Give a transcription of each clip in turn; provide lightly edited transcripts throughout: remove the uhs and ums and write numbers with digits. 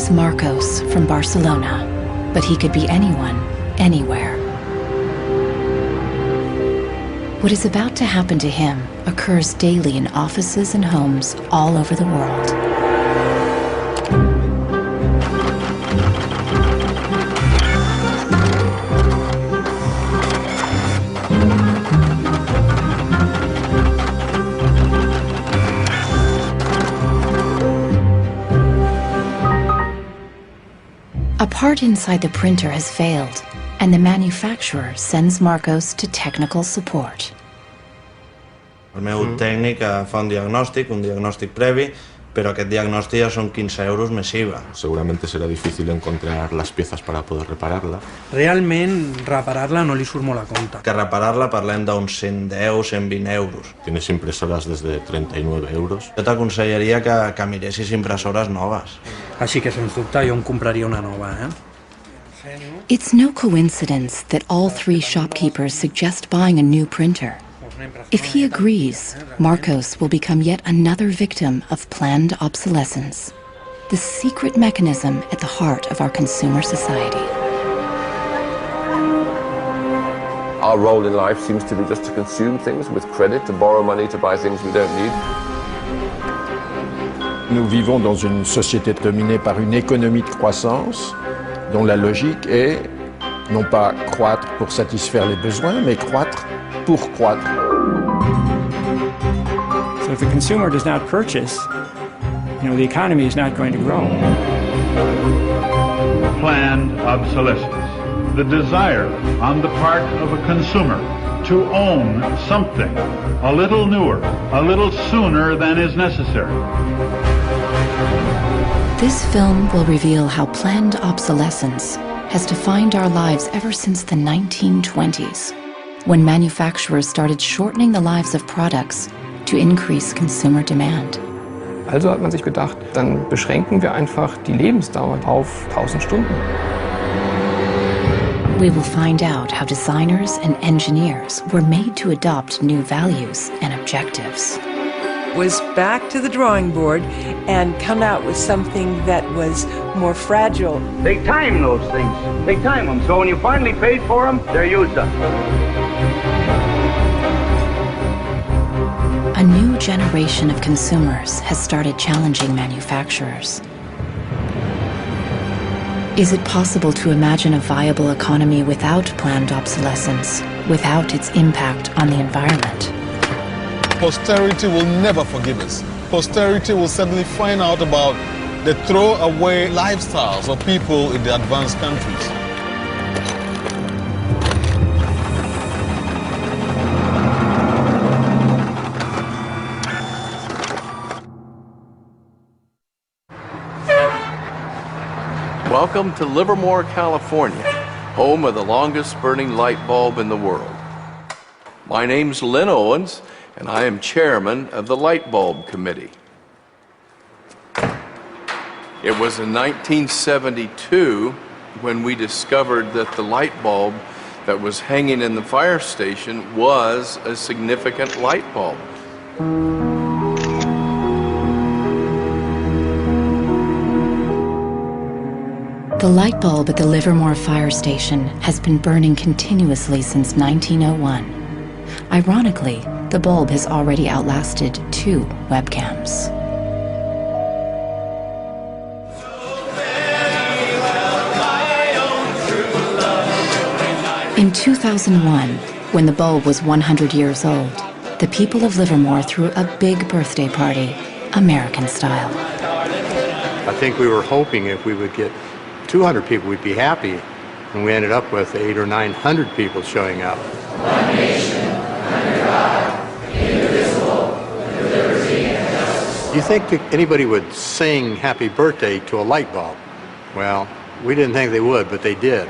is Marcos from Barcelona, but he could be anyone, anywhere. What is about to happen to him occurs daily in offices and homes all over the world. A part inside the printer has failed, and the manufacturer sends Marcos to technical support. El meu tècnic fa un diagnòstic previ, pero aquest diagnòstic ja són 15 euros més IVA. Seguramente será difícil encontrar las piezas para poder repararla. Realment, reparar-la no li surt molt a compte. Que reparar-la parlem d'uns 110, 120 euros. Tienes impresoras desde 39 euros. Jo t'aconsellaria que miressis impressores noves. Així que, sens dubte, jo em compraria una nova, It's no coincidence that all three shopkeepers suggest buying a new printer. If he agrees, Marcos will become yet another victim of planned obsolescence, the secret mechanism at the heart of our consumer society. Our role in life seems to be just to consume things with credit, to borrow money to buy things we don't need. Nous vivons dans une société dominée par une économie de croissance dont la logique est non pas croître pour satisfaire les besoins, mais croître pour croître. So if the consumer does not purchase, the economy is not going to grow. Planned obsolescence, the desire on the part of a consumer to own something a little newer, a little sooner than is necessary. This film will reveal how planned obsolescence has defined our lives ever since the 1920s, when manufacturers started shortening the lives of products to increase consumer demand. Also hat man sich gedacht, dann beschränken wir einfach die Lebensdauer auf 1000 Stunden. We will find out how designers and engineers were made to adopt new values and objectives. Was back to the drawing board and come out with something that was more fragile. They time those things. They time them. So when you finally paid for them, they're used up. A new generation of consumers has started challenging manufacturers. Is it possible to imagine a viable economy without planned obsolescence, without its impact on the environment? Posterity will never forgive us. Posterity will suddenly find out about the throwaway lifestyles of people in the advanced countries. Welcome to Livermore, California, home of the longest burning light bulb in the world. My name's Lynn Owens, and I am chairman of the Light Bulb Committee. It was in 1972 when we discovered that the light bulb that was hanging in the fire station was a significant light bulb. The light bulb at the Livermore fire station has been burning continuously since 1901. Ironically, the bulb has already outlasted 2 webcams. In 2001, when the bulb was 100 years old, the people of Livermore threw a big birthday party, American style. I think we were hoping if we would get 200 people, we'd be happy, and we ended up with 800 or 900 people showing up. One nation, under God, indivisible, with liberty and justice. Do you think that anybody would sing happy birthday to a light bulb? Well, we didn't think they would, but they did.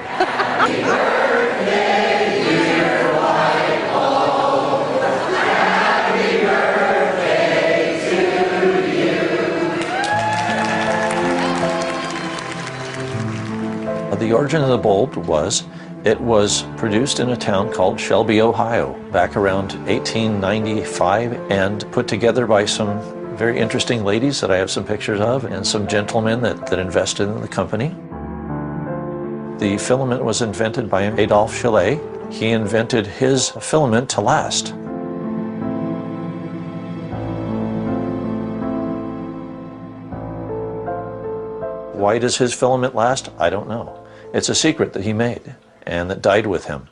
The origin of the bulb was, it was produced in a town called Shelby, Ohio, back around 1895, and put together by some very interesting ladies that I have some pictures of, and some gentlemen that invested in the company. The filament was invented by Adolphe Chaillet. He invented his filament to last. Why does his filament last? I don't know. It's a secret that he made and that died with him.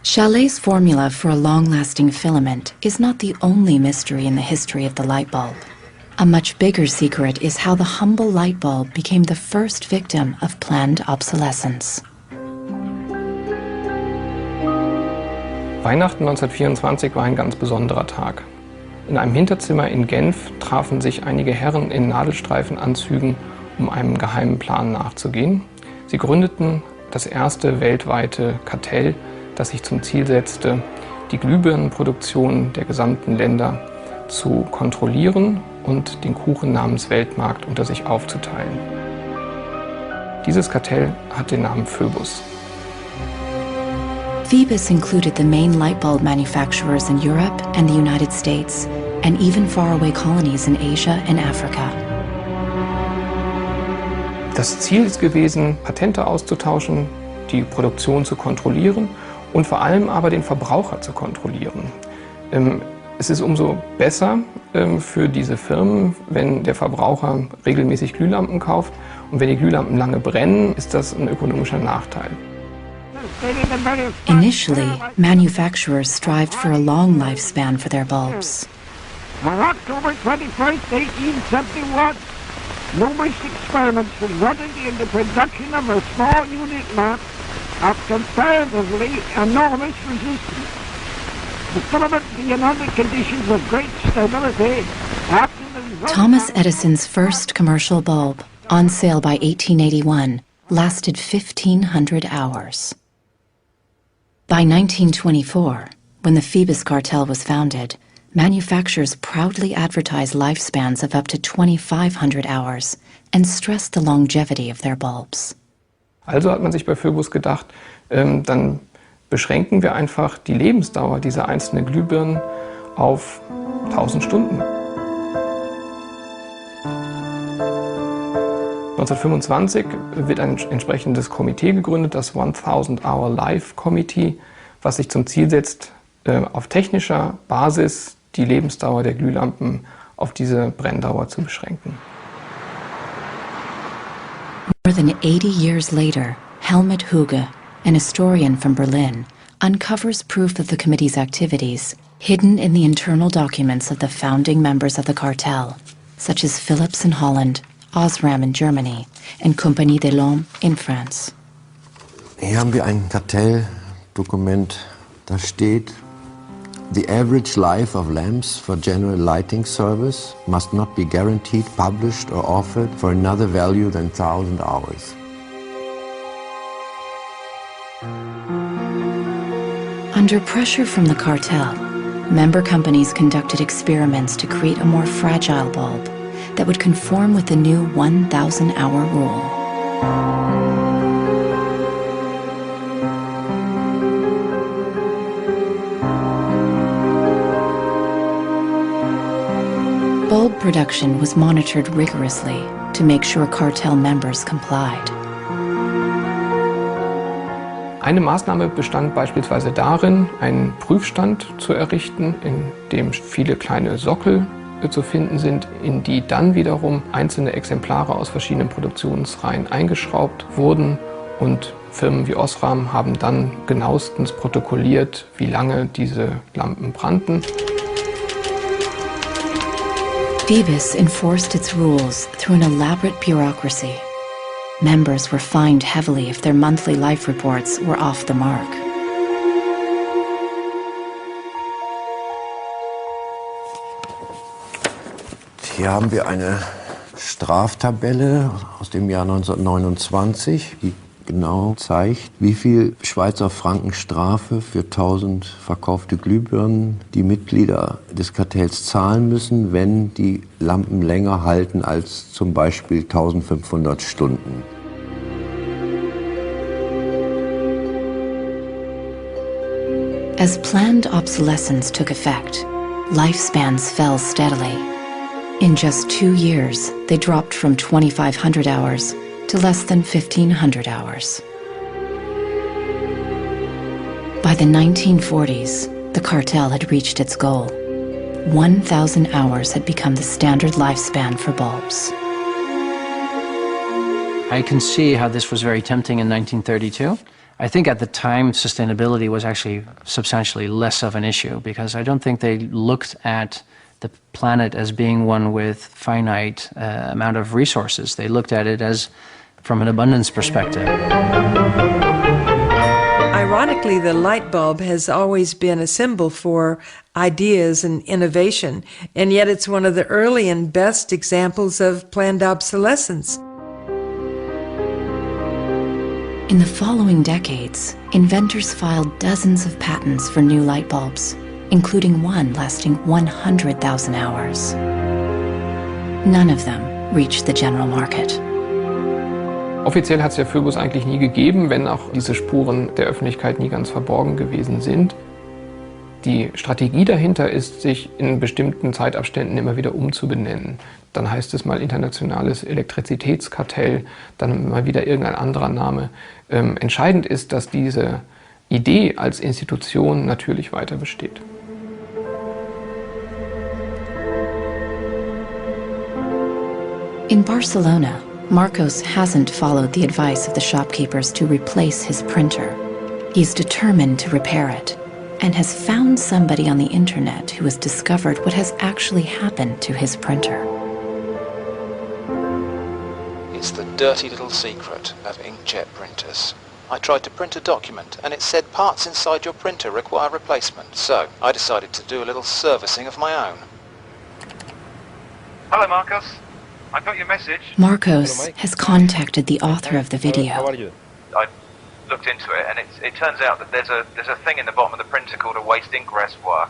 Chaillet's formula for a long-lasting filament is not the only mystery in the history of the light bulb. A much bigger secret is how the humble light bulb became the first victim of planned obsolescence. Weihnachten 1924 war ein ganz besonderer Tag. In einem Hinterzimmer in Genf trafen sich einige Herren in Nadelstreifenanzügen, um einem geheimen Plan nachzugehen. Sie gründeten das erste weltweite Kartell, das sich zum Ziel setzte, die Glühbirnenproduktion der gesamten Länder zu kontrollieren und den Kuchen namens Weltmarkt unter sich aufzuteilen. Dieses Kartell hat den Namen Phoebus. Phoebus included the main light bulb manufacturers in Europe and the United States, and even faraway colonies in Asia and Africa. Das Ziel ist gewesen, Patente auszutauschen, die Produktion zu kontrollieren und vor allem aber den Verbraucher zu kontrollieren. Es ist umso besser für diese Firmen, wenn der Verbraucher regelmäßig Glühlampen kauft, und wenn die Glühlampen lange brennen, ist das ein ökonomischer Nachteil. Initially, manufacturers strived for a long lifespan for their bulbs. On October 21st, 1871, numerous experiments resulted in the production of a small unit lamp of comparatively enormous resistance. The filament being under conditions of great stability after the... Thomas Edison's first commercial bulb, on sale by 1881, lasted 1,500 hours. By 1924, when the Phoebus cartel was founded, manufacturers proudly advertised lifespans of up to 2,500 hours and stressed the longevity of their bulbs. Also hat man sich bei Phoebus gedacht, dann beschränken wir einfach die Lebensdauer dieser einzelnen Glühbirnen auf 1000 Stunden. 1925 wird ein entsprechendes Komitee gegründet, das 1000 Hour Life Committee, was sich zum Ziel setzt, auf technischer Basis die Lebensdauer der Glühlampen auf diese Brenndauer zu beschränken. More than 80 years later, Helmut Hüge, an historian from Berlin, uncovers proof of the committee's activities hidden in the internal documents of the founding members of the cartel, such as Philips in Holland, Osram in Germany, and Compagnie des Lampes in France. Hier haben wir ein Kartelldokument, da steht: The average life of lamps for general lighting service must not be guaranteed, published or offered for another value than 1,000 hours. Under pressure from the cartel, member companies conducted experiments to create a more fragile bulb that would conform with the new 1,000-hour rule. Bulb production was monitored rigorously to make sure cartel members complied. Eine Maßnahme bestand beispielsweise darin, einen Prüfstand zu errichten, in dem viele kleine Sockel zu finden sind, in die dann wiederum einzelne Exemplare aus verschiedenen Produktionsreihen eingeschraubt wurden, und Firmen wie Osram haben dann genauestens protokolliert, wie lange diese Lampen brannten. Phoebus enforced its rules through an elaborate bureaucracy. Members were fined heavily if their monthly life reports were off the mark. Hier haben wir eine Straftabelle aus dem Jahr 1929, die genau zeigt, wie viel Schweizer Franken Strafe für 1000 verkaufte Glühbirnen die Mitglieder des Kartells zahlen müssen, wenn die Lampen länger halten als zum Beispiel 1500 Stunden. As planned obsolescence took effect, lifespans fell steadily. In just 2 years, they dropped from 2,500 hours to less than 1,500 hours. By the 1940s, the cartel had reached its goal. 1,000 hours had become the standard lifespan for bulbs. I can see how this was very tempting in 1932. I think at the time sustainability was actually substantially less of an issue because I don't think they looked at the planet as being one with finite amount of resources. They looked at it as from an abundance perspective. Ironically, the light bulb has always been a symbol for ideas and innovation, and yet it's one of the early and best examples of planned obsolescence. In the following decades, inventors filed dozens of patents for new light bulbs, including one lasting 100,000 hours. None of them reached the general market. Offiziell hat es ja Phöbus eigentlich nie gegeben, wenn auch diese Spuren der Öffentlichkeit nie ganz verborgen gewesen sind. Die Strategie dahinter ist, sich in bestimmten Zeitabständen immer wieder umzubenennen. Dann heißt es mal internationales Elektrizitätskartell, dann mal wieder irgendein anderer Name. Entscheidend ist, dass diese Idee als Institution natürlich weiter besteht. In Barcelona, Marcos hasn't followed the advice of the shopkeepers to replace his printer. He's determined to repair it, and has found somebody on the internet who has discovered what has actually happened to his printer. It's the dirty little secret of inkjet printers. I tried to print a document and it said parts inside your printer require replacement, so I decided to do a little servicing of my own. Hello, Marcos. I got your message. Marcos has contacted the author of the video. How are you? I looked into it, and it turns out that there's a thing in the bottom of the printer called a waste ink reservoir.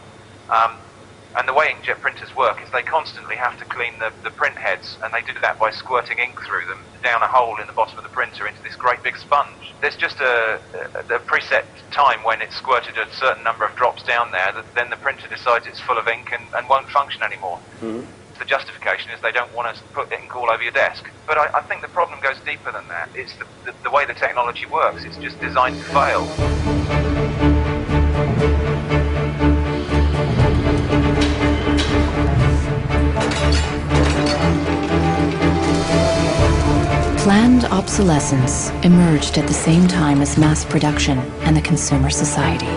And the way inkjet printers work is they constantly have to clean the print heads, and they do that by squirting ink through them down a hole in the bottom of the printer into this great big sponge. There's just a preset time when it's squirted a certain number of drops down there, that then the printer decides it's full of ink and won't function anymore. Mm-hmm. The justification is they don't want to put ink all over your desk. But I think the problem goes deeper than that. It's the way the technology works. It's just designed to fail. Planned obsolescence emerged at the same time as mass production and the consumer society.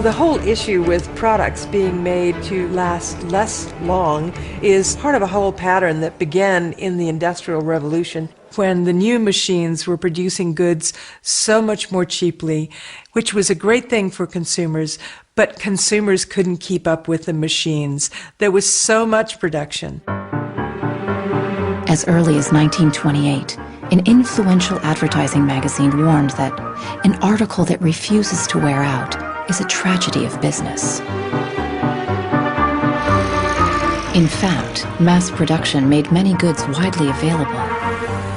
The whole issue with products being made to last less long is part of a whole pattern that began in the Industrial Revolution, when the new machines were producing goods so much more cheaply, which was a great thing for consumers, but consumers couldn't keep up with the machines. There was so much production. As early as 1928, an influential advertising magazine warned that an article that refuses to wear out is a tragedy of business. In fact, mass production made many goods widely available.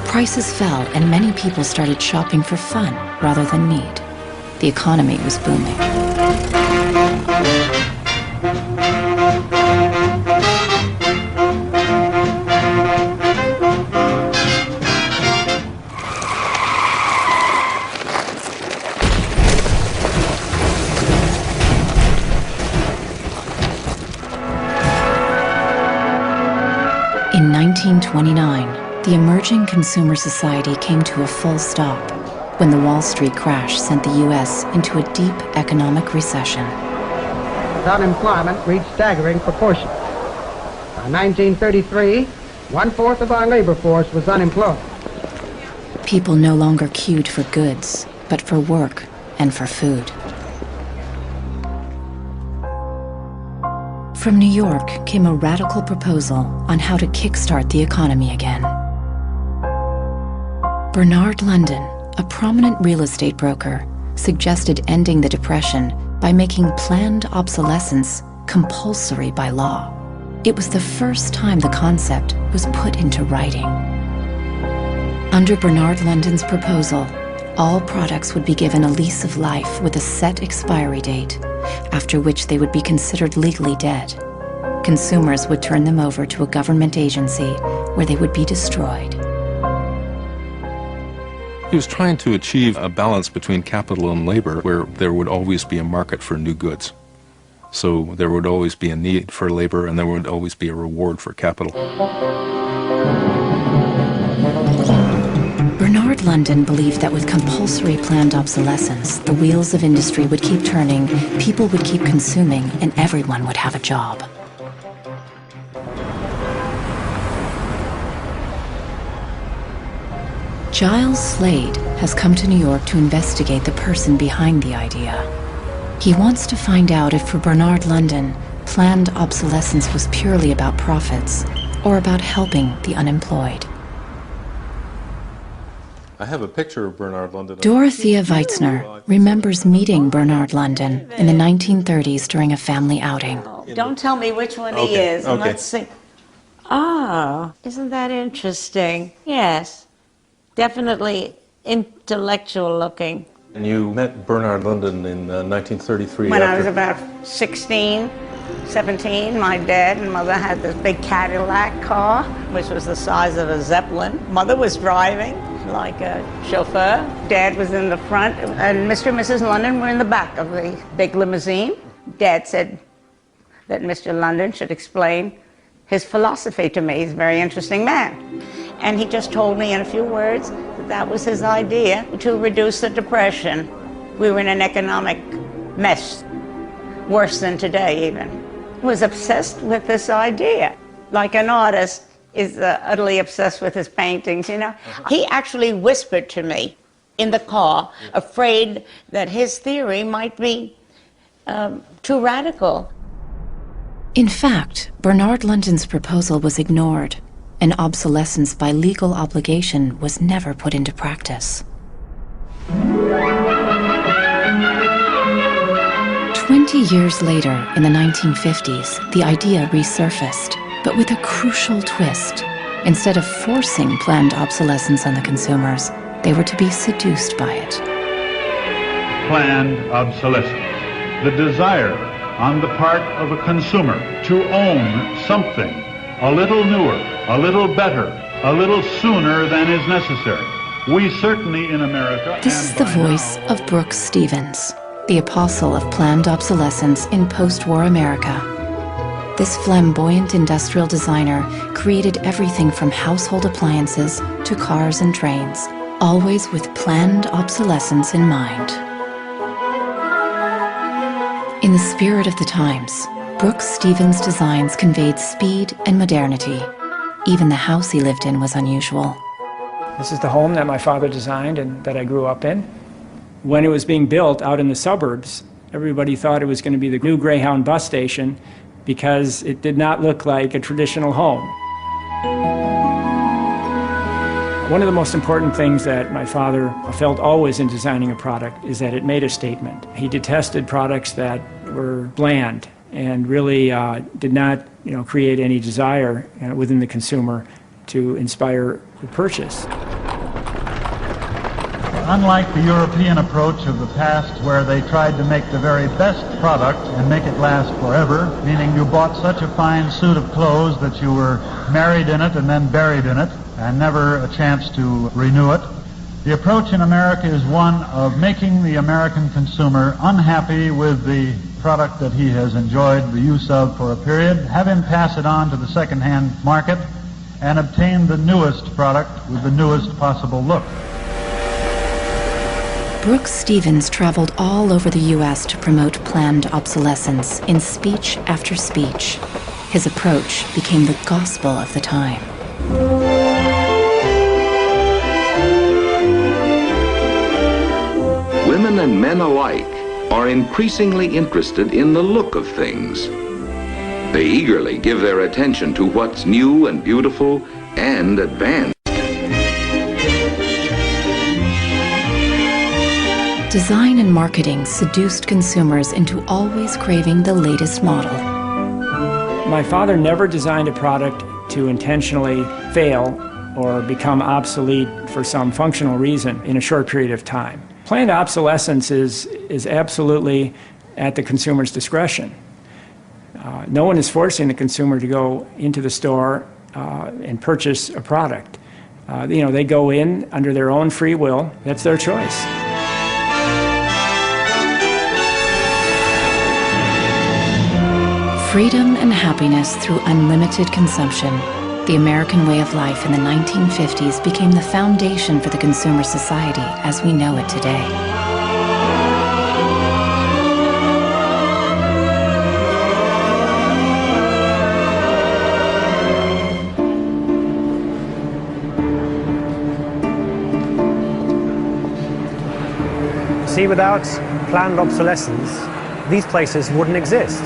Prices fell and many people started shopping for fun rather than need. The economy was booming. In 1929, the emerging consumer society came to a full stop when the Wall Street crash sent the U.S. into a deep economic recession. Unemployment reached staggering proportions. By 1933, 1/4 of our labor force was unemployed. People no longer queued for goods, but for work and for food. From New York came a radical proposal on how to kickstart the economy again. Bernard London, a prominent real estate broker, suggested ending the Depression by making planned obsolescence compulsory by law. It was the first time the concept was put into writing. Under Bernard London's proposal, all products would be given a lease of life with a set expiry date, after which they would be considered legally dead. Consumers would turn them over to a government agency where they would be destroyed. He was trying to achieve a balance between capital and labor where there would always be a market for new goods. So there would always be a need for labor and there would always be a reward for capital. Bernard London believed that with compulsory planned obsolescence, the wheels of industry would keep turning, people would keep consuming, and everyone would have a job. Giles Slade has come to New York to investigate the person behind the idea. He wants to find out if for Bernard London, planned obsolescence was purely about profits or about helping the unemployed. I have a picture of Bernard London. Dorothea Weitzner remembers meeting Bernard London in the 1930s during a family outing. Don't tell me which one he is. And let's see. Oh, isn't that interesting? Yes. Definitely intellectual looking. And you met Bernard London in 1933. When I was about 16, 17, my dad and mother had this big Cadillac car, which was the size of a Zeppelin. Mother was driving like a chauffeur. Dad was in the front, and Mr. and Mrs. London were in the back of the big limousine. Dad said that Mr. London should explain his philosophy to me. He's a very interesting man. And he just told me in a few words that that was his idea to reduce the depression. We were in an economic mess, worse than today even. He was obsessed with this idea, like an artist is utterly obsessed with his paintings, you know. He actually whispered to me in the car, afraid that his theory might be too radical. In fact, Bernard London's proposal was ignored, and obsolescence by legal obligation was never put into practice. 20 years later, in the 1950s, the idea resurfaced, but with a crucial twist. Instead of forcing planned obsolescence on the consumers, they were to be seduced by it. Planned obsolescence. The desire on the part of a consumer to own something a little newer, a little better, a little sooner than is necessary. We certainly in America... This is the voice of Brooks Stevens, the apostle of planned obsolescence in post-war America. This flamboyant industrial designer created everything from household appliances to cars and trains, always with planned obsolescence in mind. In the spirit of the times, Brooks Stevens' designs conveyed speed and modernity. Even the house he lived in was unusual. This is the home that my father designed and that I grew up in. When it was being built out in the suburbs, everybody thought it was going to be the new Greyhound bus station because it did not look like a traditional home. One of the most important things that my father felt always in designing a product is that it made a statement. He detested products that were bland and really did not, create any desire within the consumer to inspire the purchase. Unlike the European approach of the past where they tried to make the very best product and make it last forever, meaning you bought such a fine suit of clothes that you were married in it and then buried in it and never a chance to renew it, the approach in America is one of making the American consumer unhappy with the product that he has enjoyed the use of for a period, have him pass it on to the second-hand market and obtain the newest product with the newest possible look. Brooks Stevens traveled all over the U.S. to promote planned obsolescence in speech after speech. His approach became the gospel of the time. Women and men alike are increasingly interested in the look of things. They eagerly give their attention to what's new and beautiful and advanced. Design and marketing seduced consumers into always craving the latest model. My father never designed a product to intentionally fail or become obsolete for some functional reason in a short period of time. Planned obsolescence is absolutely at the consumer's discretion. No one is forcing the consumer to go into the store and purchase a product. They go in under their own free will. That's their choice. Freedom and happiness through unlimited consumption. The American way of life in the 1950s became the foundation for the consumer society as we know it today. See, without planned obsolescence, these places wouldn't exist.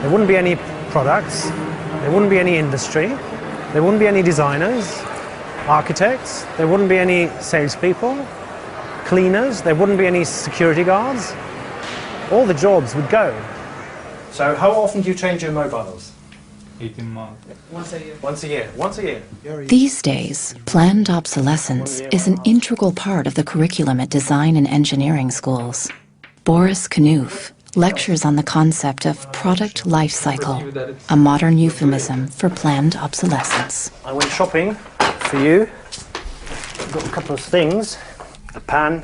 There wouldn't be any products, there wouldn't be any industry, there wouldn't be any designers, architects, there wouldn't be any salespeople, cleaners, there wouldn't be any security guards. All the jobs would go. So how often do you change your mobiles? 18 months. Once a year. Once a year. Once a year. These days, planned obsolescence is an integral part of the curriculum at design and engineering schools. Boris Knuth lectures on the concept of product life cycle, a modern euphemism for planned obsolescence. I went shopping for you. I've got a couple of things. A pan,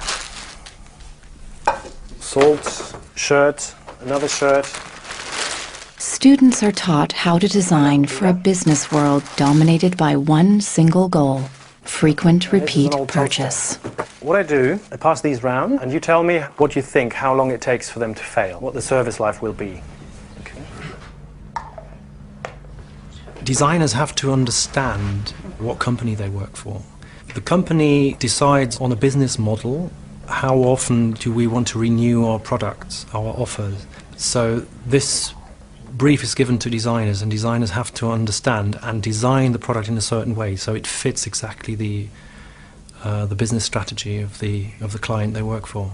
salt, shirt, another shirt. Students are taught how to design for a business world dominated by one single goal: frequent repeat purchase. What I do, I pass these round, and you tell me what you think, how long it takes for them to fail, what the service life will be. Okay. Designers have to understand what company they work for. The company decides on a business model, how often do we want to renew our products, our offers. So this brief is given to designers, and designers have to understand and design the product in a certain way so it fits exactly the business strategy of the client they work for.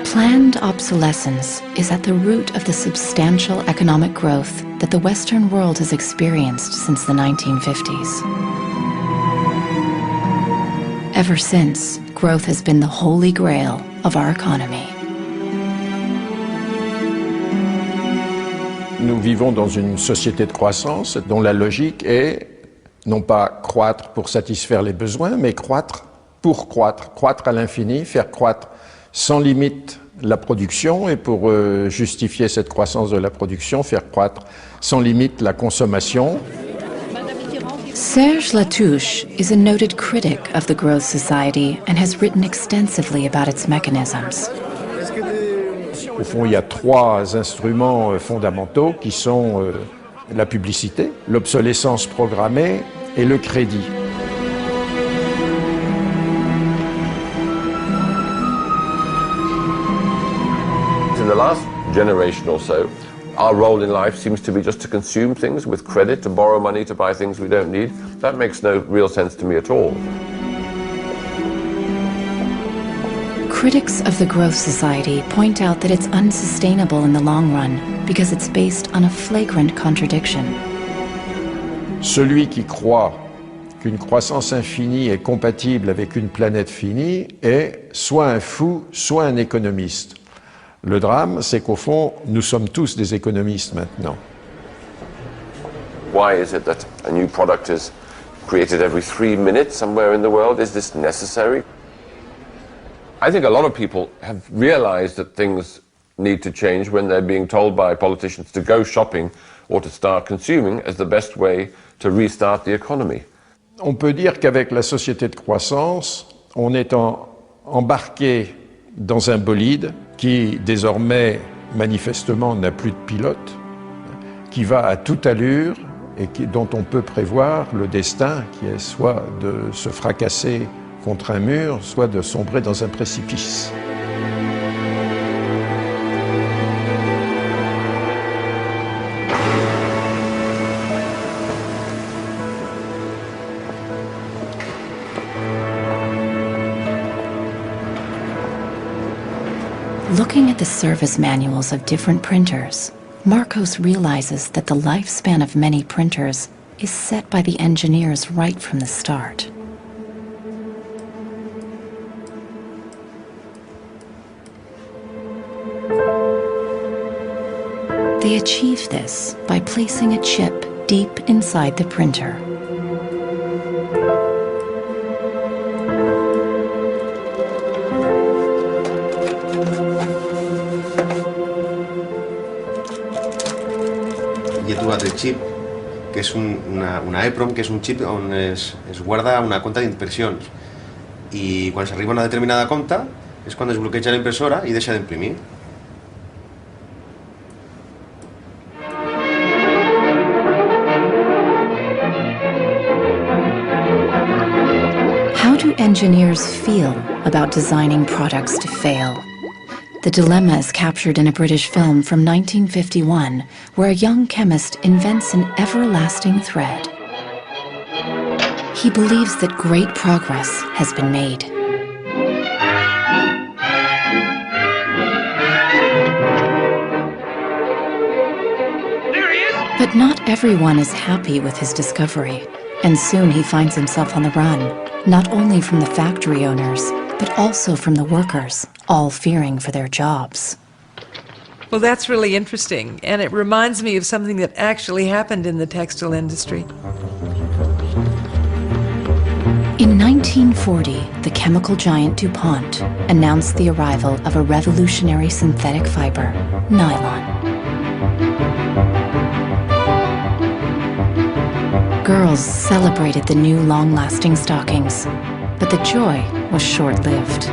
Planned obsolescence is at the root of the substantial economic growth that the Western world has experienced since the 1950s. Ever since, growth has been the holy grail of our economy. Nous vivons dans une société de croissance dont la logique est non pas croître pour satisfaire les besoins, mais croître pour croître, croître à l'infini, faire croître sans limite la production et pour justifier cette croissance de la production, faire croître sans limite la consommation. Serge Latouche is a noted critic of the growth society and has written extensively about its mechanisms. Au fond, il y a trois instruments fondamentaux qui sont la publicité, l'obsolescence programmée et le crédit. In the last generation or so, our role in life seems to be just to consume things with credit, to borrow money to buy things we don't need. That makes no real sense to me at all. Critics of the growth society point out that it's unsustainable in the long run because it's based on a flagrant contradiction. Celui qui croit qu'une croissance infinie est compatible avec une planète finie est soit un fou, soit un économiste. Le drame, c'est qu'au fond, nous sommes tous des économistes maintenant. Why is it that a new product is created every 3 minutes somewhere in the world? Is this necessary? I think a lot of people have realized that things need to change when they're being told by politicians to go shopping or to start consuming as the best way to restart the economy. On peut dire qu'avec la société de croissance, on est embarqué dans un bolide qui désormais manifestement n'a plus de pilote, qui va à toute allure et dont on peut prévoir le destin qui est soit de se fracasser contre un mur, soit de sombrer dans un précipice. Looking at the service manuals of different printers, Marcos realizes that the lifespan of many printers is set by the engineers right from the start. They achieve this by placing a chip deep inside the printer. I he trobat el xip, que és una EEPROM, que és un xip on es guarda una compta d'impressions. I quan s'arriba a una determinada compta és quan es bloqueja la impressora i deixa d'imprimir. How do engineers feel about designing products to fail? The dilemma is captured in a British film from 1951, where a young chemist invents an everlasting thread. He believes that great progress has been made. But not everyone is happy with his discovery, and soon he finds himself on the run, not only from the factory owners, but also from the workers, all fearing for their jobs. Well, that's really interesting, and it reminds me of something that actually happened in the textile industry. In 1940, the chemical giant DuPont announced the arrival of a revolutionary synthetic fiber, nylon. Girls celebrated the new long-lasting stockings, but the joy was short-lived.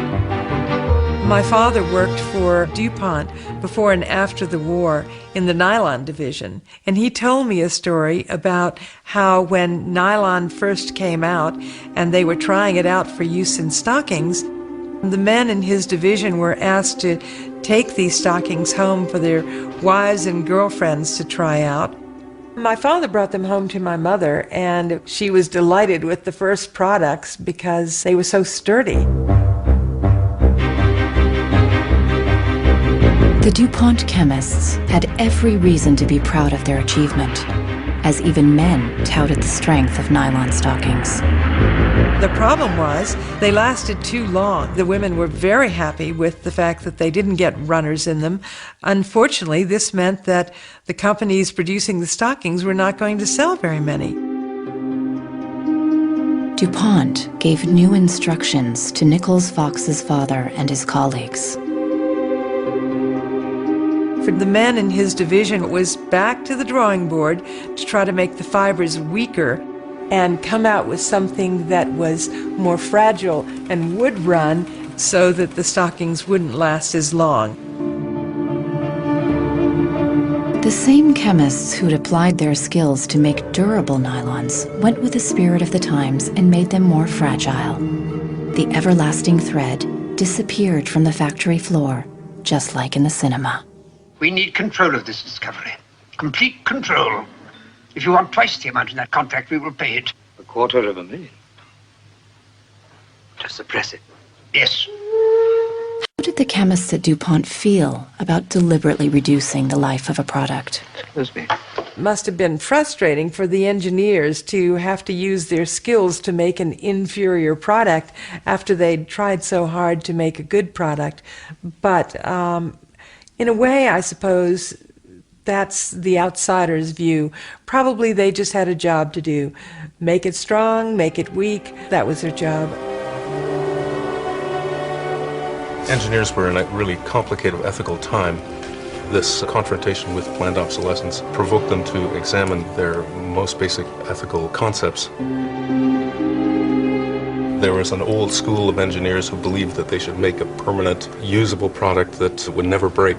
My father worked for DuPont before and after the war in the nylon division, and he told me a story about how when nylon first came out and they were trying it out for use in stockings, the men in his division were asked to take these stockings home for their wives and girlfriends to try out. My father brought them home to my mother, and she was delighted with the first products because they were so sturdy. The DuPont chemists had every reason to be proud of their achievement, as even men touted the strength of nylon stockings. The problem was they lasted too long. The women were very happy with the fact that they didn't get runners in them. Unfortunately, this meant that the companies producing the stockings were not going to sell very many. DuPont gave new instructions to Nichols Fox's father and his colleagues. For the men in his division, it was back to the drawing board to try to make the fibers weaker and come out with something that was more fragile and would run so that the stockings wouldn't last as long. The same chemists who'd applied their skills to make durable nylons went with the spirit of the times and made them more fragile. The everlasting thread disappeared from the factory floor, just like in the cinema. We need control of this discovery. Complete control. If you want twice the amount in that contract, we will pay it. $250,000. To suppress it. Yes. How did the chemists at DuPont feel about deliberately reducing the life of a product? Excuse me. It must have been frustrating for the engineers to have to use their skills to make an inferior product after they'd tried so hard to make a good product. But in a way, I suppose that's the outsider's view. Probably they just had a job to do. Make it strong, make it weak. That was their job. Engineers were in a really complicated ethical time. This confrontation with planned obsolescence provoked them to examine their most basic ethical concepts. There was an old school of engineers who believed that they should make a permanent, usable product that would never break.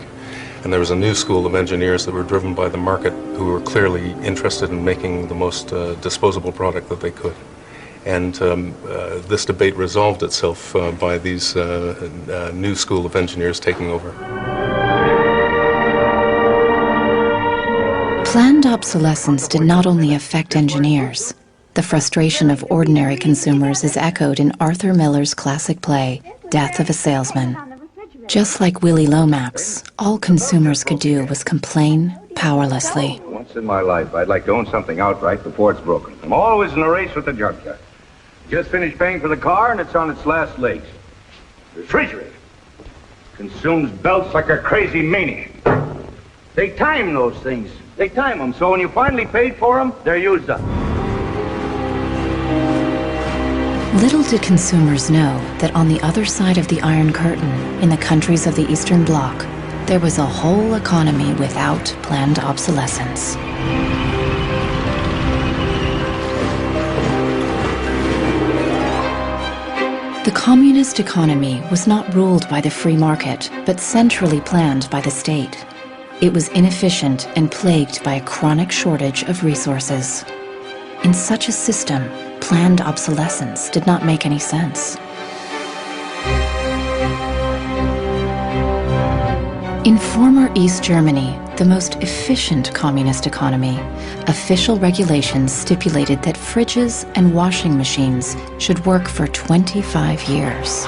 And there was a new school of engineers that were driven by the market who were clearly interested in making the most disposable product that they could. And this debate resolved itself by these new school of engineers taking over. Planned obsolescence did not only affect engineers. The frustration of ordinary consumers is echoed in Arthur Miller's classic play, Death of a Salesman. Just like Willy Lomax, all consumers could do was complain, powerlessly. Once in my life, I'd like to own something outright before it's broken. I'm always in a race with the junkyard. Just finished paying for the car and it's on its last legs. Refrigerator consumes belts like a crazy maniac. They time those things. They time them, so when you finally paid for them, they're used up. Little did consumers know that on the other side of the Iron Curtain, in the countries of the Eastern Bloc, there was a whole economy without planned obsolescence. The communist economy was not ruled by the free market, but centrally planned by the state. It was inefficient and plagued by a chronic shortage of resources. In such a system, planned obsolescence did not make any sense. In former East Germany, the most efficient communist economy, official regulations stipulated that fridges and washing machines should work for 25 years.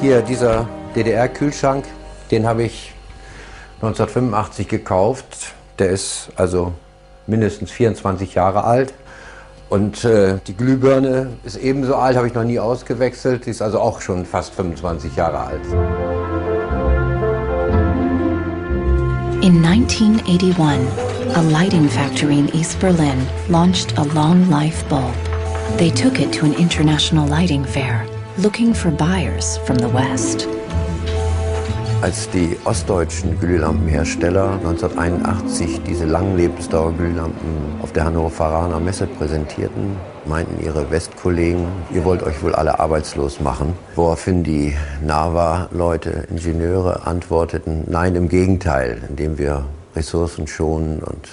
Hier dieser DDR-Kühlschrank, den habe ich 1985 gekauft. Der ist also mindestens 24 Jahre alt. Und die Glühbirne ist ebenso alt, habe ich noch nie ausgewechselt. Die ist also auch schon fast 25 Jahre alt. In 1981, a lighting factory in East Berlin launched a long-life bulb. They took it to an international lighting fair, looking for buyers from the West. Als die ostdeutschen Glühlampenhersteller 1981 diese Langlebensdauerglühlampen auf der Hannoveraner Messe präsentierten, meinten ihre Westkollegen, ihr wollt euch wohl alle arbeitslos machen. Woraufhin die NAVA-Leute, Ingenieure, antworteten, nein, im Gegenteil, indem wir Ressourcen schonen und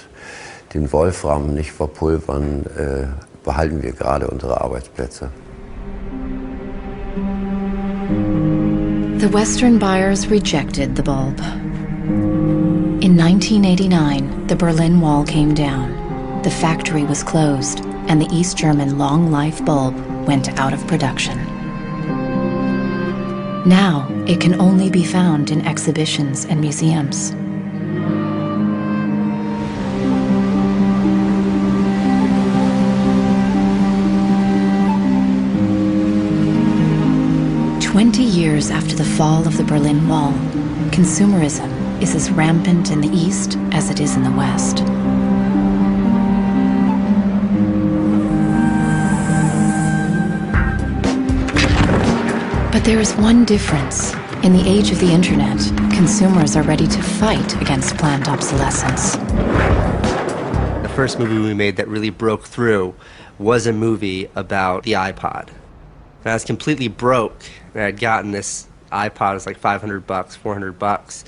den Wolfram nicht verpulvern, behalten wir gerade unsere Arbeitsplätze. The Western buyers rejected the bulb. In 1989, the Berlin Wall came down. The factory was closed, and the East German long-life bulb went out of production. Now, it can only be found in exhibitions and museums. Years after the fall of the Berlin Wall, consumerism is as rampant in the East as it is in the West. But there is one difference. In the age of the internet, consumers are ready to fight against planned obsolescence. The first movie we made that really broke through was a movie about the iPod. And I was completely broke. And I'd gotten this iPod, it was like $500, $400.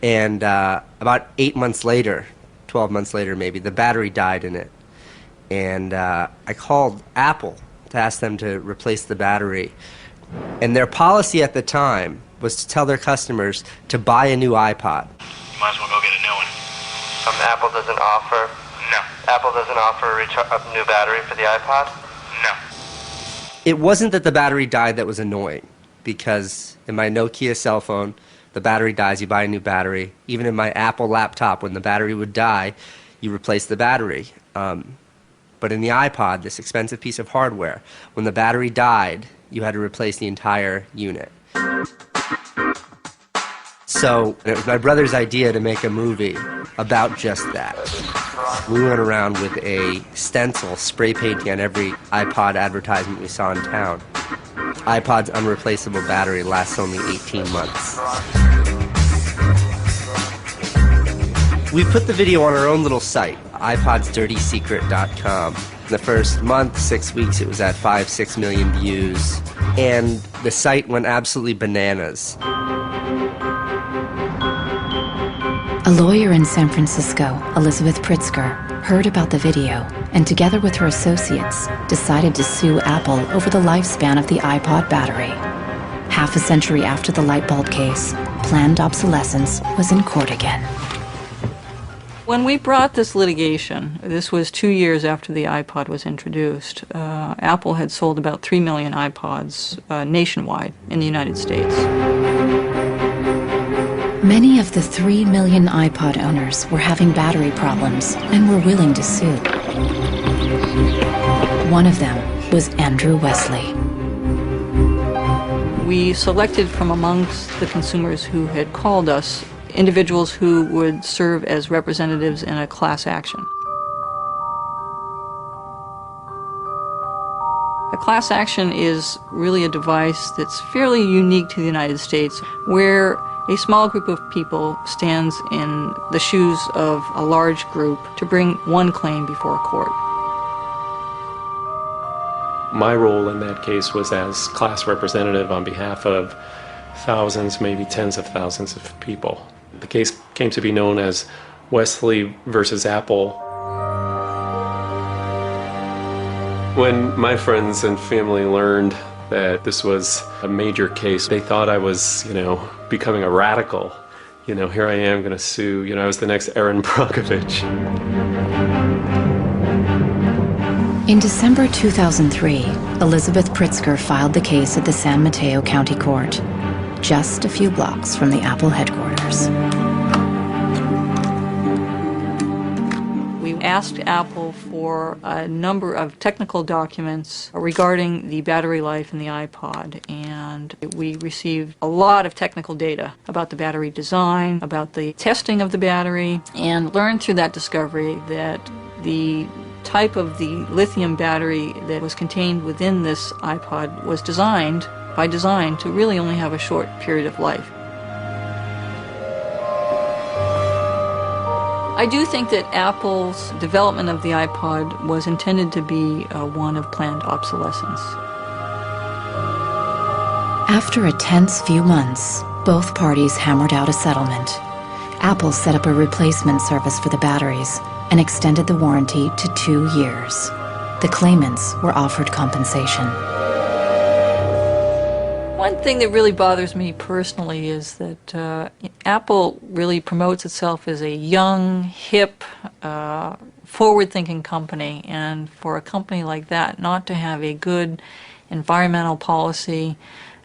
And about 8 months later, 12 months later maybe, the battery died in it. And I called Apple to ask them to replace the battery. And their policy at the time was to tell their customers to buy a new iPod. You might as well go get a new one. Apple doesn't offer? No. Apple doesn't offer a new battery for the iPod? No. It wasn't that the battery died that was annoying, because in my Nokia cell phone, the battery dies, you buy a new battery. Even in my Apple laptop, when the battery would die, you replace the battery. But in the iPod, this expensive piece of hardware, when the battery died, you had to replace the entire unit. So it was my brother's idea to make a movie about just that. We went around with a stencil, spray painting on every iPod advertisement we saw in town. iPod's unreplaceable battery lasts only 18 months. We put the video on our own little site, iPodsDirtySecret.com. In the first month, 6 weeks, it was at 5-6 million views. And the site went absolutely bananas. A lawyer in San Francisco, Elizabeth Pritzker, heard about the video and together with her associates decided to sue Apple over the lifespan of the iPod battery. Half a century after the light bulb case, planned obsolescence was in court again. When we brought this litigation, this was 2 years after the iPod was introduced, Apple had sold about 3 million iPods nationwide in the United States. Many of the 3 million iPod owners were having battery problems and were willing to sue. One of them was Andrew Wesley. We selected from amongst the consumers who had called us individuals who would serve as representatives in a class action. A class action is really a device that's fairly unique to the United States, where a small group of people stands in the shoes of a large group to bring one claim before a court. My role in that case was as class representative on behalf of thousands, maybe tens of thousands of people. The case came to be known as Wesley versus Apple. When my friends and family learned that this was a major case, they thought I was, becoming a radical. Here I am going to sue. I was the next Aaron Brockovich. In December 2003, Elizabeth Pritzker filed the case at the San Mateo County Court, just a few blocks from the Apple headquarters. We asked Apple for a number of technical documents regarding the battery life in the iPod, and we received a lot of technical data about the battery design, about the testing of the battery, and learned through that discovery that the type of the lithium battery that was contained within this iPod was designed, by design, to really only have a short period of life. I do think that Apple's development of the iPod was intended to be one of planned obsolescence. After a tense few months, both parties hammered out a settlement. Apple set up a replacement service for the batteries and extended the warranty to 2 years. The claimants were offered compensation. One thing that really bothers me personally is that Apple really promotes itself as a young, hip, forward-thinking company, and for a company like that not to have a good environmental policy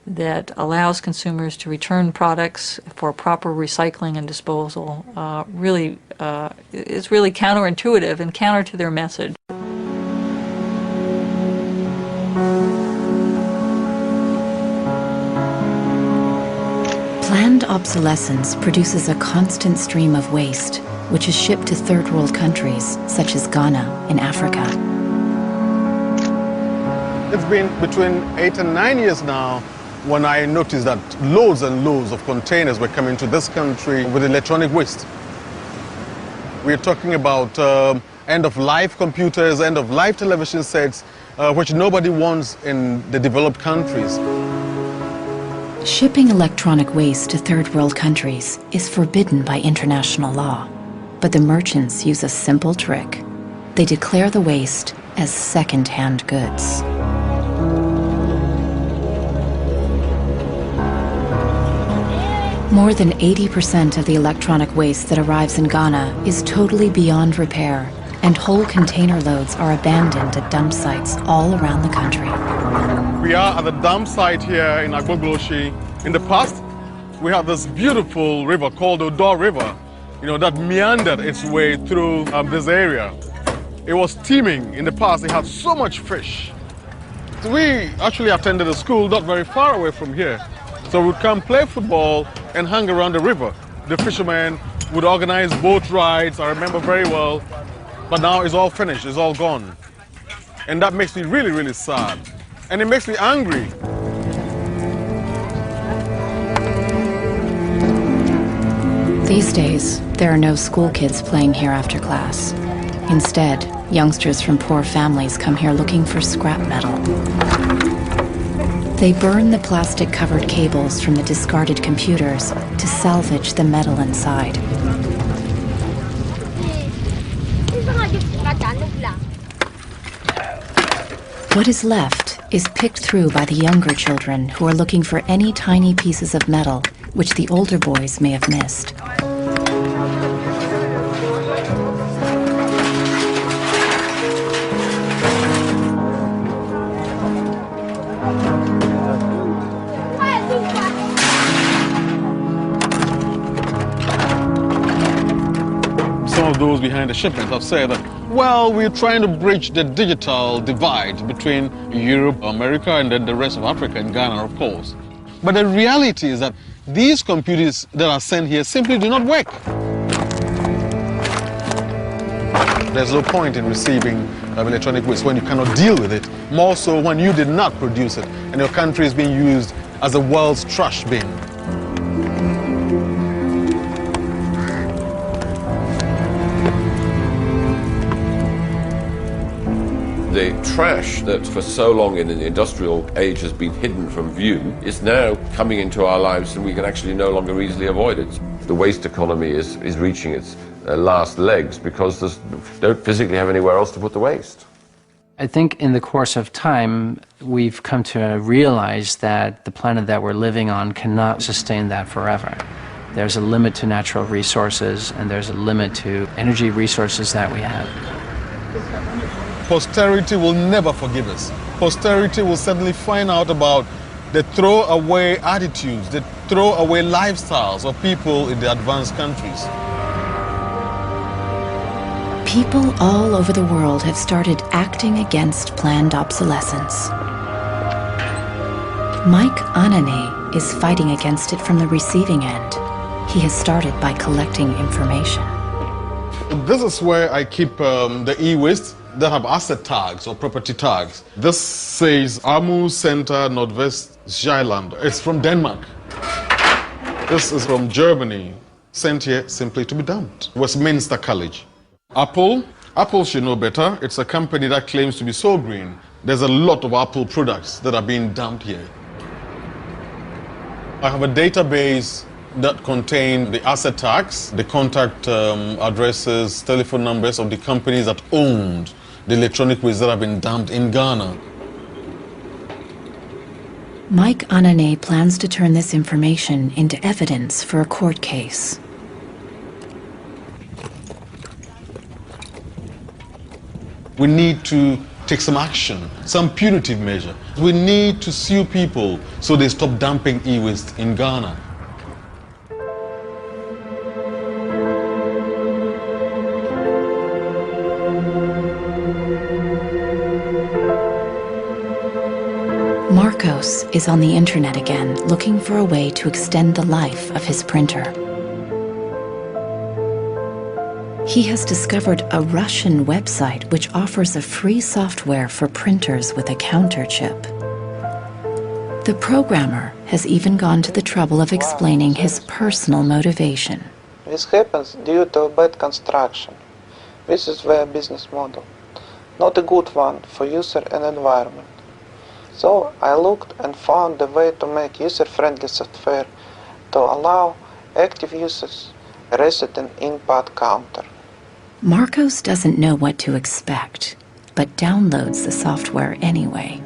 that allows consumers to return products for proper recycling and disposal is really counterintuitive and counter to their message. Planned obsolescence produces a constant stream of waste, which is shipped to third world countries, such as Ghana in Africa. It's been between 8 and 9 years now when I noticed that loads and loads of containers were coming to this country with electronic waste. We're talking about end-of-life computers, end-of-life television sets, which nobody wants in the developed countries. Shipping electronic waste to third world countries is forbidden by international law, but the merchants use a simple trick. They declare the waste as second-hand goods. More than 80% of the electronic waste that arrives in Ghana is totally beyond repair, and whole container loads are abandoned at dump sites all around the country. We are at the dump site here in Agbogloshi. In the past, we have this beautiful river called the Odo River, that meandered its way through this area. It was teeming in the past. It had so much fish. We actually attended a school not very far away from here. So we'd come play football and hang around the river. The fishermen would organize boat rides, I remember very well. But now it's all finished, it's all gone. And that makes me really, really sad. And it makes me angry. These days, there are no school kids playing here after class. Instead, youngsters from poor families come here looking for scrap metal. They burn the plastic-covered cables from the discarded computers to salvage the metal inside. What is left is picked through by the younger children who are looking for any tiny pieces of metal which the older boys may have missed. behind the shipment have said that, well, we're trying to bridge the digital divide between Europe, America, and then the rest of Africa, and Ghana, of course. But the reality is that these computers that are sent here simply do not work. There's no point in receiving electronic waste when you cannot deal with it, more so when you did not produce it and your country is being used as the world's trash bin. The trash that for so long in the industrial age has been hidden from view is now coming into our lives, and we can actually no longer easily avoid it. The waste economy is reaching its last legs because they don't physically have anywhere else to put the waste. I think in the course of time, we've come to realize that the planet that we're living on cannot sustain that forever. There's a limit to natural resources, and there's a limit to energy resources that we have. Posterity will never forgive us. Posterity will suddenly find out about the throwaway attitudes, the throwaway lifestyles of people in the advanced countries. People all over the world have started acting against planned obsolescence. Mike Anane is fighting against it from the receiving end. He has started by collecting information. This is where I keep the e-waste that have asset tags or property tags. This says Amu Center Nordvest Sjælland. It's from Denmark. This is from Germany, sent here simply to be dumped. Westminster College. Apple should know better. It's a company that claims to be so green. There's a lot of Apple products that are being dumped here. I have a database that contain the asset tags, the contact addresses, telephone numbers of the companies that owned the electronic waste that have been dumped in Ghana. Mike Anane plans to turn this information into evidence for a court case. We need to take some action, some punitive measure. We need to sue people so they stop dumping e-waste in Ghana. Marcos is on the internet again, looking for a way to extend the life of his printer. He has discovered a Russian website which offers a free software for printers with a counter chip. The programmer has even gone to the trouble of explaining his personal motivation. This happens due to bad construction. This is their business model. Not a good one for user and environment. So I looked and found a way to make user-friendly software to allow active users reset an input counter. Marcos doesn't know what to expect, but downloads the software anyway.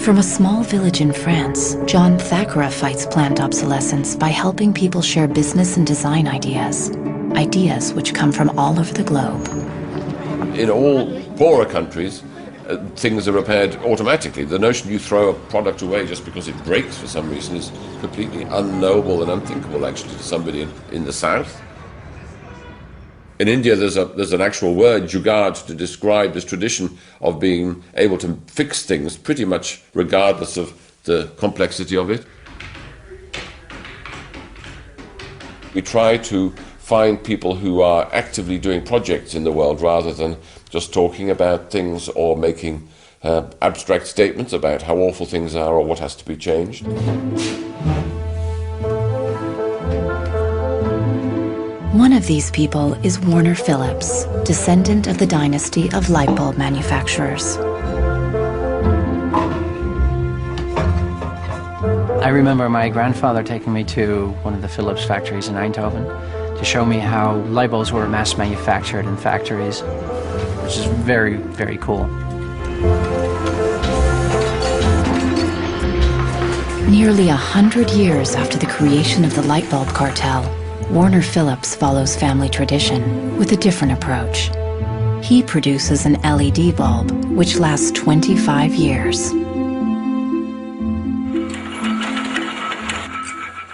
From a small village in France, John Thakura fights planned obsolescence by helping people share business and design ideas which come from all over the globe. In all poorer countries, things are repaired automatically. The notion you throw a product away just because it breaks for some reason is completely unknowable and unthinkable, actually, to somebody in the south. In India, there's an actual word, jugaad, to describe this tradition of being able to fix things pretty much regardless of the complexity of it. We try to find people who are actively doing projects in the world rather than just talking about things or making abstract statements about how awful things are or what has to be changed. One of these people is Warner Phillips, descendant of the dynasty of light bulb manufacturers. I remember my grandfather taking me to one of the Philips factories in Eindhoven to show me how light bulbs were mass manufactured in factories, which is very, very cool. Nearly 100 years after the creation of the light bulb cartel, Warner Phillips follows family tradition with a different approach. He produces an LED bulb, which lasts 25 years.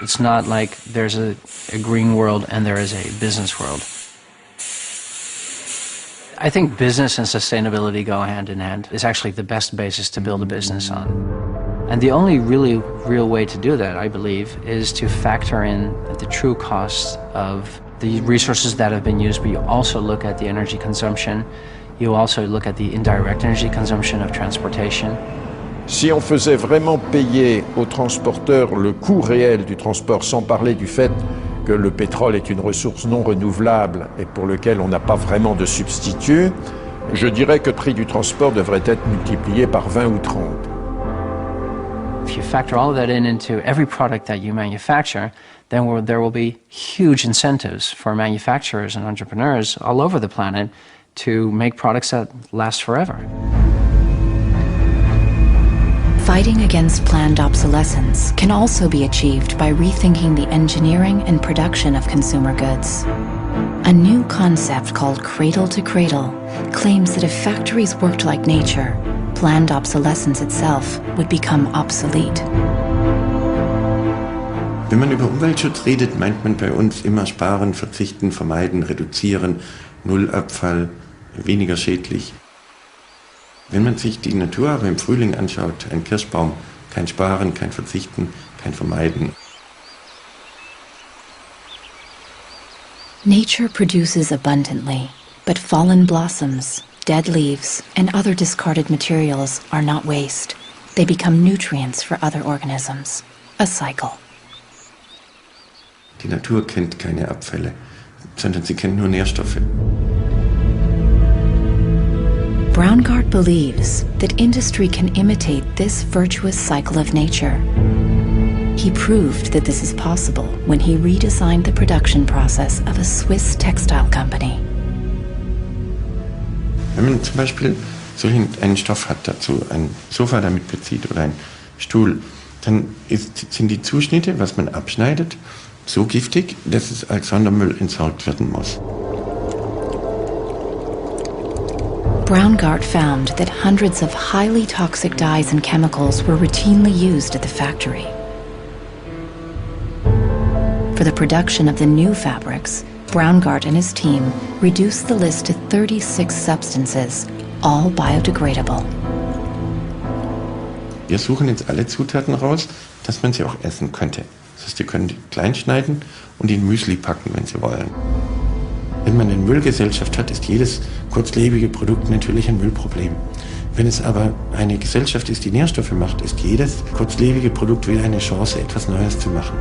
It's It's not like there's a green world and there is a business world. I think business and sustainability go hand in hand. It's actually the best basis to build a business on. And the only really real way to do that, I believe, is to factor in the true costs of the resources that have been used, but you also look at the energy consumption. You also look at the indirect energy consumption of transportation. Si on faisait vraiment payer aux transporteurs le coût réel du transport, sans parler du fait que le pétrole est une ressource non renouvelable et pour lequel on n'a pas vraiment de substitut, je dirais que le prix du transport devrait être multiplié par 20 ou 30. If you factor all of that into every product that you manufacture, then there will be huge incentives for manufacturers and entrepreneurs all over the planet to make products that last forever. Fighting against planned obsolescence can also be achieved by rethinking the engineering and production of consumer goods. A new concept called cradle to cradle claims that if factories worked like nature, planned obsolescence itself would become obsolete. Wenn man über Umweltschutz redet, meint man bei uns immer sparen, verzichten, vermeiden, reduzieren, Nullabfall, weniger schädlich. Wenn man sich die Natur aber im Frühling anschaut, ein Kirschbaum, kein Sparen, kein Verzichten, kein Vermeiden. Nature produces abundantly, but fallen blossoms, dead leaves, and other discarded materials are not waste. They become nutrients for other organisms. A cycle. Die Natur kennt keine Abfälle, sondern sie kennt nur Nährstoffe. Braungart believes that industry can imitate this virtuous cycle of nature. He proved that this is possible when he redesigned the production process of a Swiss textile company. Wenn man zum Beispiel so einen Stoff hat, dazu ein Sofa damit bezieht oder einen Stuhl, dann sind die Zuschnitte, was man abschneidet, so giftig, dass es als Sondermüll entsorgt werden muss. Braungart found that hundreds of highly toxic dyes and chemicals were routinely used at the factory. For the production of the new fabrics, Braungart and his team reduced the list to 36 substances, all biodegradable. Wir suchen jetzt alle Zutaten raus, dass man sie auch essen könnte. Das heißt, ihr könnt die klein schneiden und in Müsli packen, wenn Sie wollen. Wenn man eine Müllgesellschaft hat, ist jedes kurzlebige Produkt natürlich ein Müllproblem. Wenn es aber eine Gesellschaft ist, die Nährstoffe macht, ist jedes kurzlebige Produkt wieder eine Chance, etwas Neues zu machen.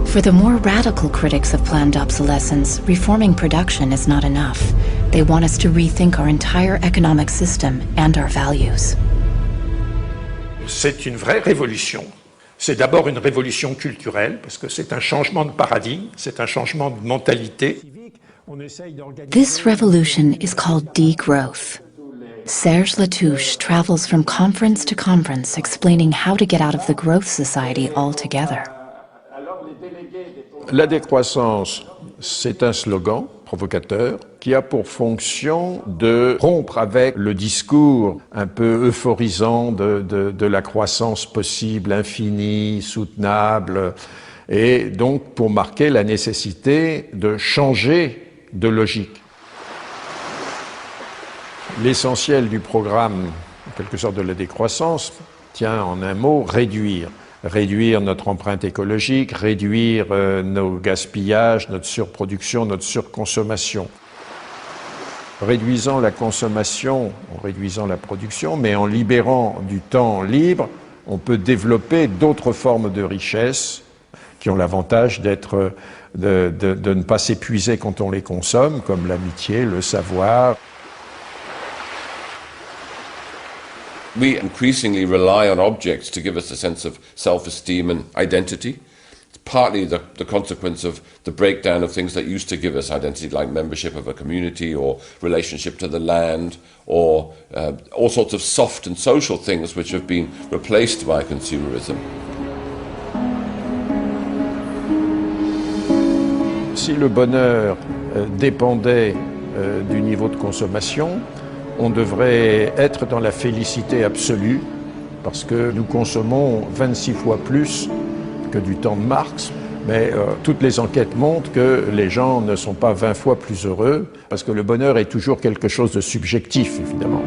For the more radical critics of planned obsolescence, reforming production is not enough. They want us to rethink our entire economic system and our values. C'est une vraie révolution. C'est d'abord une révolution culturelle, parce que c'est un changement de paradigme, c'est un changement de mentalité. This revolution is called degrowth. Serge Latouche travels from conference to conference explaining how to get out of the growth society altogether. La décroissance, c'est un slogan provocateur qui a pour fonction de rompre avec le discours un peu euphorisant de la croissance possible, infinie, soutenable, et donc pour marquer la nécessité de changer de logique. L'essentiel du programme, en quelque sorte de la décroissance, tient en un mot réduire. Réduire notre empreinte écologique, réduire nos gaspillages, notre surproduction, notre surconsommation. Réduisant la consommation, en réduisant la production, mais en libérant du temps libre, on peut développer d'autres formes de richesse qui ont l'avantage de ne pas s'épuiser quand on les consomme, comme l'amitié, le savoir. We increasingly rely on objects to give us a sense of self-esteem and identity. It's partly the consequence of the breakdown of things that used to give us identity, like membership of a community or relationship to the land, or all sorts of soft and social things which have been replaced by consumerism. Si le bonheur dépendait du niveau de consommation, on devrait être dans la félicité absolue, parce que nous consommons 26 fois plus que du temps de Marx, mais toutes les enquêtes montrent que les gens ne sont pas 20 fois plus heureux, parce que le bonheur est toujours quelque chose de subjectif, évidemment.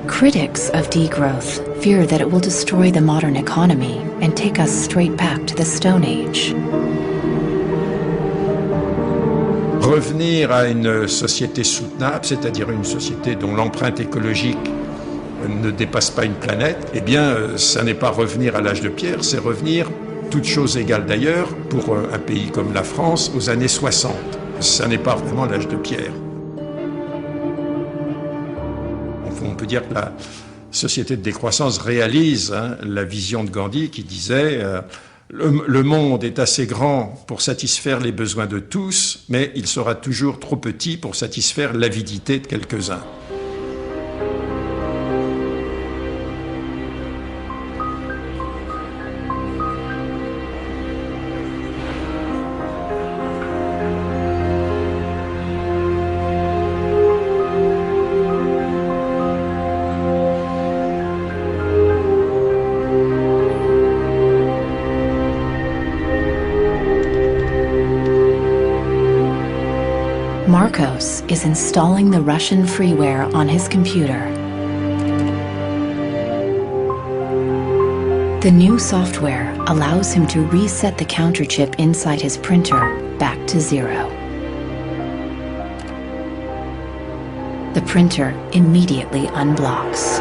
Critics of degrowth fear that it will destroy the modern economy and take us straight back to the Stone Age. Revenir à une société soutenable, c'est-à-dire une société dont l'empreinte écologique ne dépasse pas une planète, eh bien, ça n'est pas revenir à l'âge de pierre, c'est revenir, toutes choses égales d'ailleurs, pour un pays comme la France, aux années 60. Ça n'est pas vraiment l'âge de pierre. On peut dire que la société de décroissance réalise la vision de Gandhi qui disait le monde est assez grand pour satisfaire les besoins de tous, mais il sera toujours trop petit pour satisfaire l'avidité de quelques-uns. Marcos is installing the Russian freeware on his computer. The new software allows him to reset the counter chip inside his printer back to 0. The printer immediately unblocks.